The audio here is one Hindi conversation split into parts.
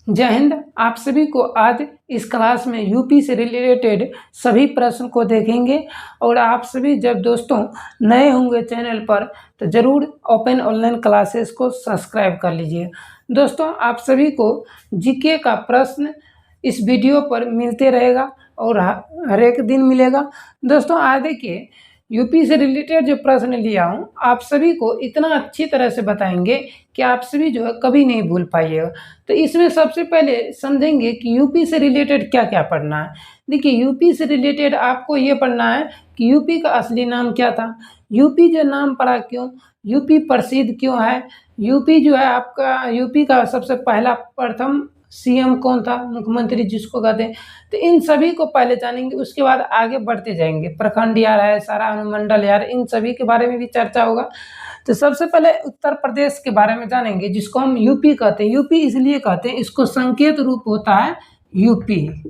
जय हिंद। आप सभी को आज इस क्लास में यूपी से रिलेटेड सभी प्रश्न को देखेंगे और आप सभी जब दोस्तों नए होंगे चैनल पर तो ज़रूर ओपन ऑनलाइन क्लासेस को सब्सक्राइब कर लीजिए। दोस्तों आप सभी को जीके का प्रश्न इस वीडियो पर मिलते रहेगा और हर एक दिन मिलेगा। दोस्तों आज देखिए यूपी से रिलेटेड जो प्रश्न लिया हूँ आप सभी को इतना अच्छी तरह से बताएंगे कि आप सभी जो है कभी नहीं भूल पाइएगा। तो इसमें सबसे पहले समझेंगे कि यूपी से रिलेटेड क्या क्या पढ़ना है। देखिए यूपी से रिलेटेड आपको ये पढ़ना है कि यूपी का असली नाम क्या था, यूपी जो नाम पड़ा क्यों, यूपी प्रसिद्ध क्यों है, यूपी जो है आपका यूपी का सबसे पहला प्रथम सीएम कौन था, मुख्यमंत्री जिसको कहते हैं। तो इन सभी को पहले जानेंगे, उसके बाद आगे बढ़ते जाएंगे। प्रखंड यार है, सारा अनुमंडल यार, इन सभी के बारे में भी चर्चा होगा। तो सबसे पहले उत्तर प्रदेश के बारे में जानेंगे जिसको हम यूपी कहते हैं। यूपी इसलिए कहते हैं, इसको संकेत रूप होता है यूपी,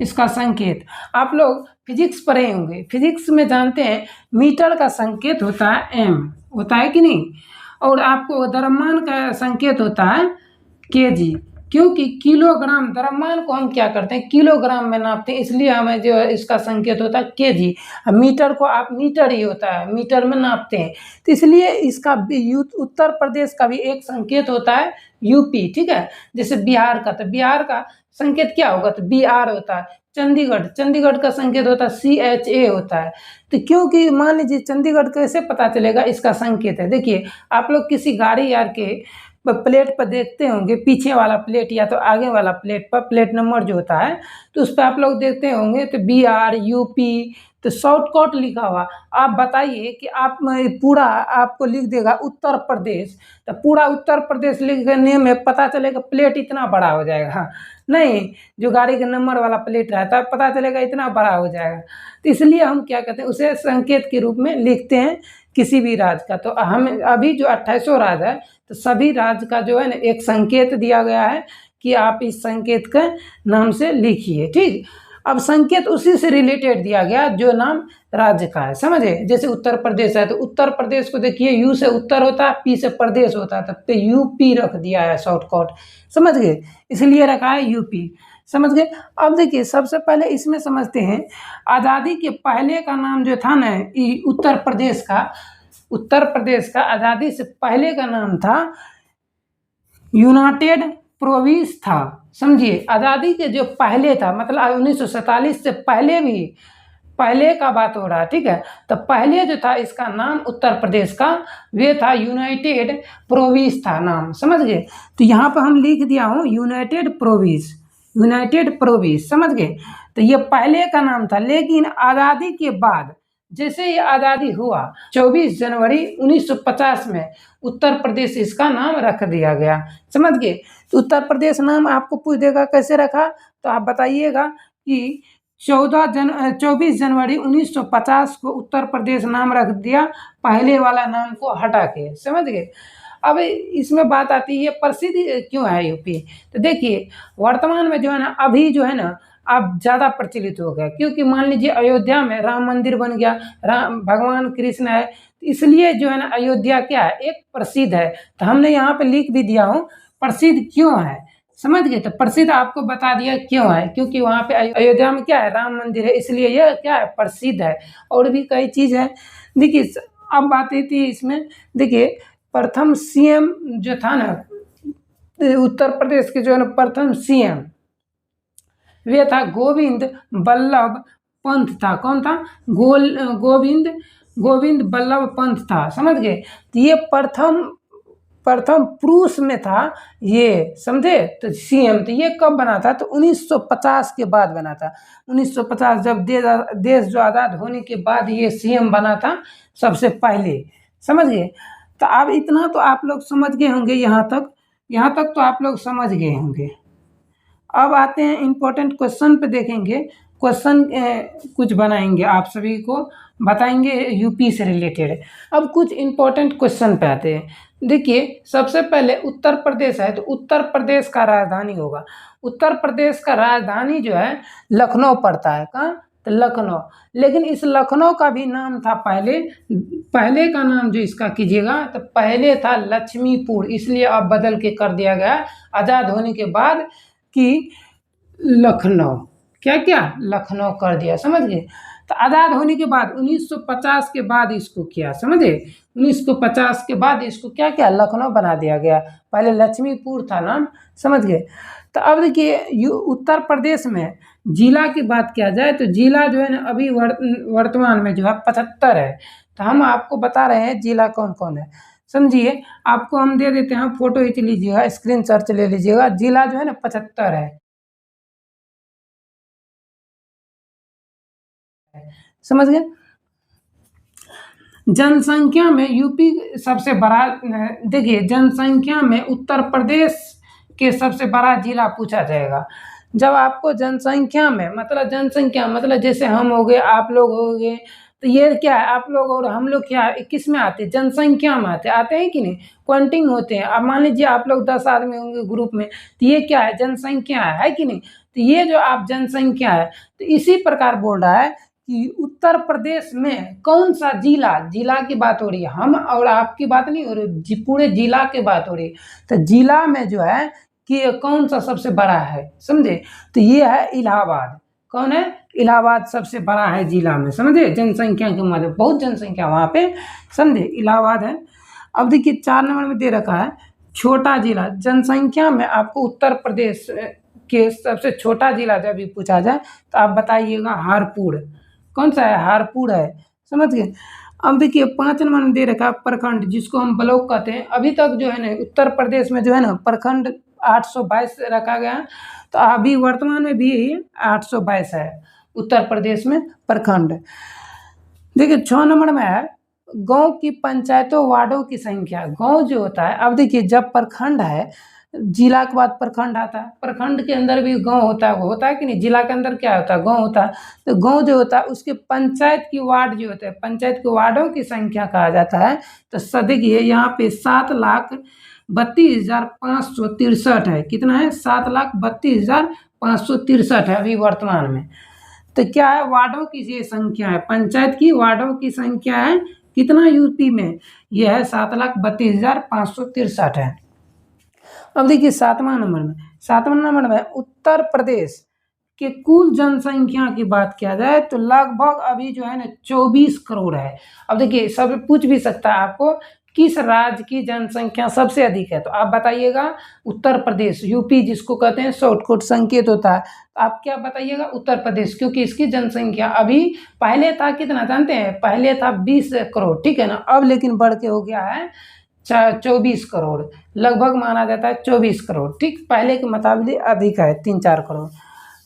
इसका संकेत। आप लोग फिजिक्स पढ़े होंगे, फिजिक्स में जानते हैं मीटर का संकेत होता है एम, होता है कि नहीं, और आपको द्रव्यमान का संकेत होता है केजी, क्योंकि किलोग्राम द्रव्यमान को हम क्या करते हैं किलोग्राम में नापते हैं, इसलिए हमें जो है इसका संकेत होता है केजी। मीटर को आप मीटर ही होता है, मीटर में नापते हैं, तो इसलिए इसका उत्तर प्रदेश का भी एक संकेत होता है यूपी। ठीक है, जैसे बिहार का, तो बिहार का संकेत क्या होगा, तो BR होता है। चंडीगढ़, चंडीगढ़ का संकेत होता है CHA होता है। तो क्योंकि मान लीजिए चंडीगढ़ कैसे पता चलेगा, इसका संकेत है। देखिए आप लोग किसी गाड़ी यार के प्लेट पर देखते होंगे, पीछे वाला प्लेट या तो आगे वाला प्लेट पर प्लेट नंबर जो होता है तो उस पर आप लोग देखते होंगे तो BR UP तो शॉर्टकट लिखा हुआ। आप बताइए कि आप पूरा आपको लिख देगा उत्तर प्रदेश, तो पूरा उत्तर प्रदेश लिखने में पता चलेगा प्लेट इतना बड़ा हो जाएगा, नहीं जो गाड़ी के नंबर वाला प्लेट रहता है पता चलेगा इतना बड़ा हो जाएगा। तो इसलिए हम क्या कहते हैं उसे संकेत के रूप में लिखते हैं किसी भी राज्य का। तो हम अभी जो 2800 राज्य है तो सभी राज्य का जो है ना एक संकेत दिया गया है कि आप इस संकेत के नाम से लिखिए। ठीक, अब संकेत उसी से रिलेटेड दिया गया जो नाम राज्य का है, समझे। जैसे उत्तर प्रदेश है तो उत्तर प्रदेश को देखिए यू से उत्तर होता है, पी से प्रदेश होता है, तब पे यूपी रख दिया है शॉर्टकट, समझ गए, इसलिए रखा है यूपी, समझ गए। अब देखिए सबसे पहले इसमें समझते हैं आज़ादी के पहले का नाम जो था ना उत्तर प्रदेश का, उत्तर प्रदेश का आज़ादी से पहले का नाम था यूनाइटेड प्रोविंस था। समझिए आज़ादी के जो पहले था मतलब 1947 से पहले भी पहले का बात हो रहा है, ठीक है। तो पहले जो था इसका नाम उत्तर प्रदेश का वे था यूनाइटेड प्रोविंस था नाम, समझ गए। तो यहाँ पर हम लिख दिया हूँ यूनाइटेड प्रोविंस, यूनाइटेड प्रोविंस, समझ गए। तो ये पहले का नाम था, लेकिन आज़ादी के बाद जैसे ये आज़ादी हुआ 24 जनवरी 1950 में उत्तर प्रदेश इसका नाम रख दिया गया, समझ गए। तो उत्तर प्रदेश नाम आपको पूछ देगा कैसे रखा, तो आप बताइएगा कि 24 जनवरी 1950 को उत्तर प्रदेश नाम रख दिया, पहले वाला नाम को हटा के, समझ गए। अब इसमें बात आती है प्रसिद्ध क्यों है यूपी। तो देखिए वर्तमान में जो है ना अभी जो है ना अब ज़्यादा प्रचलित हो गया, क्योंकि मान लीजिए अयोध्या में राम मंदिर बन गया, राम भगवान कृष्ण है, इसलिए जो है ना अयोध्या क्या है एक प्रसिद्ध है। तो हमने यहाँ पे लिख भी दिया हूँ प्रसिद्ध क्यों है, समझ गए। तो प्रसिद्ध आपको बता दिया क्यों है, क्योंकि वहाँ पे अयोध्या में क्या है राम मंदिर है, इसलिए यह क्या है प्रसिद्ध है। और भी कई चीज़ है। देखिए अब बात आई थी इसमें, देखिए प्रथम सीएम जो था ना उत्तर प्रदेश के जो है ना प्रथम सीएम वे था गोविंद बल्लभ पंत था। कौन था, गोविंद बल्लभ पंत था, समझ गए। तो ये प्रथम पुरुष में था ये, समझे। तो सीएम तो ये कब बना था, तो 1950 के बाद बना था। 1950 जब देश जो आज़ाद होने के बाद ये सीएम बना था सबसे पहले, समझ गए। तो अब इतना तो आप लोग समझ गए होंगे, यहाँ तक तो आप लोग समझ गए होंगे। अब आते हैं इम्पोर्टेंट क्वेश्चन पे, देखेंगे क्वेश्चन कुछ बनाएंगे आप सभी को बताएंगे यूपी से रिलेटेड। अब कुछ इम्पोर्टेंट क्वेश्चन पे आते हैं। देखिए सबसे पहले उत्तर प्रदेश है तो उत्तर प्रदेश का राजधानी होगा, उत्तर प्रदेश का राजधानी जो है लखनऊ पड़ता है। कहाँ, तो लखनऊ। लेकिन इस लखनऊ का भी नाम था पहले, पहले का नाम जो इसका कीजिएगा तो पहले था लक्ष्मीपुर, इसलिए अब बदल के कर दिया गया आज़ाद होने के बाद कि लखनऊ, क्या क्या लखनऊ कर दिया, समझ गए। तो आज़ाद होने के बाद 1950 के बाद इसको किया, समझे, 1950 के बाद इसको क्या क्या लखनऊ बना दिया गया, पहले लक्ष्मीपुर था नाम, समझ गए। तो अब देखिए उत्तर प्रदेश में जिला की बात किया जाए तो जिला जो है ना अभी वर्तमान में जो है 75 है। तो हम आपको बता रहे हैं जिला कौन कौन है, समझिए। आपको हम दे देते हैं, फोटो खींच लीजिएगा, स्क्रीन शॉट ले लीजिएगा। जिला जो है ना 75 है, समझ गए। जनसंख्या में यूपी सबसे बड़ा, देखिए जनसंख्या में उत्तर प्रदेश के सबसे बड़ा जिला पूछा जाएगा। जब आपको जनसंख्या में मतलब जनसंख्या मतलब जैसे हम हो गए, आप लोग हो गए, तो ये क्या है, आप लोग और हम लोग क्या है, किस में आते हैं, जनसंख्या में आते हैं कि नहीं, काउंटिंग होते हैं। अब मान लीजिए आप लोग 10 आदमी होंगे ग्रुप में, तो ये क्या है, जनसंख्या है कि नहीं। तो ये जो आप जनसंख्या है, तो इसी प्रकार बोल रहा है कि उत्तर प्रदेश में कौन सा जिला, जिला की बात हो रही है, हम और आपकी बात नहीं हो रही, पूरे जिला की बात हो रही है। तो जिला में जो है कि कौन सा सबसे बड़ा है, समझे। तो ये है इलाहाबाद, कौन है, इलाहाबाद सबसे बड़ा है जिला में, समझे, जनसंख्या के मतलब बहुत जनसंख्या वहाँ पे, समझे, इलाहाबाद है। अब देखिए 4 नंबर में दे रखा है छोटा जिला। जनसंख्या में आपको उत्तर प्रदेश के सबसे छोटा जिला जब भी पूछा जाए तो आप बताइएगा हारपुर, कौन सा है, हारपुर है, समझ गए। अब देखिए 5 नंबर में दे रखा है प्रखंड, जिसको हम ब्लॉक कहते हैं। अभी तक जो है ना उत्तर प्रदेश में जो है ना प्रखंड 822 रखा गया, तो अभी वर्तमान में भी 822 है उत्तर प्रदेश में प्रखंड। देखिए 6 नंबर में है गांव की पंचायतों वार्डों की संख्या। गांव जो होता है, अब देखिए जब प्रखंड है, जिला के बाद प्रखंड आता है, प्रखंड के अंदर भी गांव होता है कि नहीं, जिला के अंदर क्या होता है, गांव होता है। तो गांव जो होता है उसके पंचायत की वार्ड जो होते हैं, पंचायत के वार्डों की संख्या कहा जाता है। तो देखिए यहाँ पे 7,32,563 है, कितना है, 7,32,563 है अभी वर्तमान में। तो क्या है, वार्डों की ये संख्या है, पंचायत की वार्डों की संख्या है कितना यूपी में, यह है 7,32,563 है। अब देखिए 7वां नंबर में उत्तर प्रदेश के कुल जनसंख्या की बात किया जाए तो लगभग अभी जो है ना 24 करोड़ है। अब देखिए सब पूछ भी सकता है आपको किस राज्य की जनसंख्या सबसे अधिक है, तो आप बताइएगा उत्तर प्रदेश, यूपी जिसको कहते हैं शॉर्टकट संकेत होता है, तो आप क्या बताइएगा, उत्तर प्रदेश, क्योंकि इसकी जनसंख्या अभी पहले था कितना जानते हैं, पहले था 20 करोड़, ठीक है ना, अब लेकिन बढ़ के हो गया है 24 करोड़, लगभग माना जाता है 24 करोड़, ठीक, पहले के मुकाबले अधिक है 3-4 करोड़।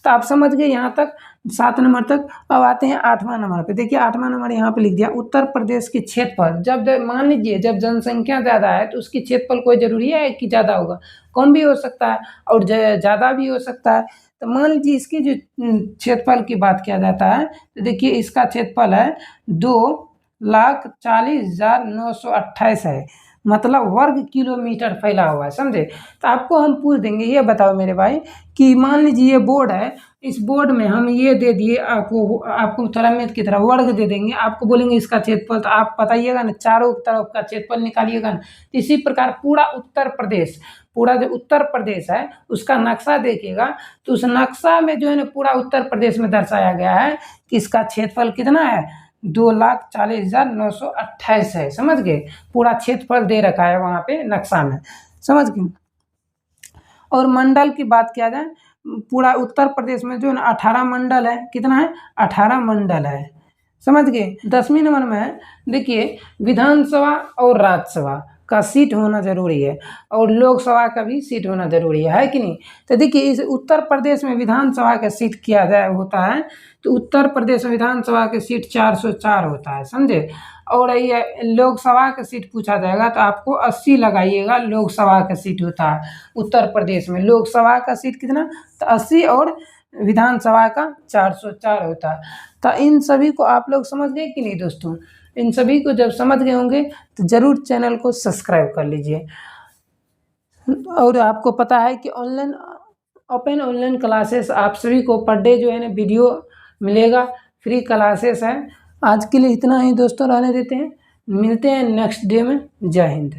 तो आप समझ गए यहाँ तक 7 नंबर तक। अब आते हैं 8वां नंबर पे। देखिए 8वां नंबर यहाँ पे लिख दिया उत्तर प्रदेश की क्षेत्रफल। जब मान लीजिए जब जनसंख्या ज़्यादा है तो उसकी क्षेत्रफल कोई ज़रूरी है कि ज़्यादा होगा, कम भी हो सकता है और ज़्यादा भी हो सकता है। तो मान लीजिए इसकी जो क्षेत्रफल की बात किया जाता है तो देखिए इसका क्षेत्रफल है 2,40,928 है, मतलब वर्ग किलोमीटर फैला हुआ है, समझे। तो आपको हम पूछ देंगे, ये बताओ मेरे भाई कि मान लीजिए ये बोर्ड है, इस बोर्ड में हम ये दे दिए आपको थोड़ा मैथ की तरह वर्ग दे देंगे, आपको बोलेंगे इसका क्षेत्रफल, तो आप बताइएगा ना, चारों तरफ का क्षेत्रफल निकालिएगा ना। तो इसी प्रकार पूरा उत्तर प्रदेश, पूरा जो उत्तर प्रदेश है उसका नक्शा देखिएगा तो उस नक्शा में जो है ना पूरा उत्तर प्रदेश में दर्शाया गया है कि इसका क्षेत्रफल कितना है, 2,40,928 है, समझ गए। पूरा क्षेत्रफल दे रखा है वहाँ पे नक्शा में, समझ गए। और मंडल की बात किया जाए, पूरा उत्तर प्रदेश में जो है ना 18 मंडल है, कितना है, 18 मंडल है, समझ गए। 10वीं नंबर में है, देखिए विधानसभा और राज्यसभा का सीट होना जरूरी है और लोकसभा का भी सीट होना जरूरी है कि नहीं। तो देखिए इस उत्तर प्रदेश में विधानसभा का सीट किया जाए होता है, तो उत्तर प्रदेश में विधानसभा के सीट 404 होता है, समझे। और ये लोकसभा का सीट पूछा जाएगा तो आपको 80 लगाइएगा, लोकसभा का सीट होता है उत्तर प्रदेश में, लोकसभा का सीट कितना, तो 80 और विधानसभा का 404 होता है। तो इन सभी को आप लोग समझ गए कि नहीं दोस्तों। इन सभी को जब समझ गए होंगे तो ज़रूर चैनल को सब्सक्राइब कर लीजिए। और आपको पता है कि ऑनलाइन क्लासेस आप सभी को पर डे जो है ना वीडियो मिलेगा, फ्री क्लासेस है। आज के लिए इतना ही दोस्तों रहने देते हैं, मिलते हैं नेक्स्ट डे में। जय हिंद।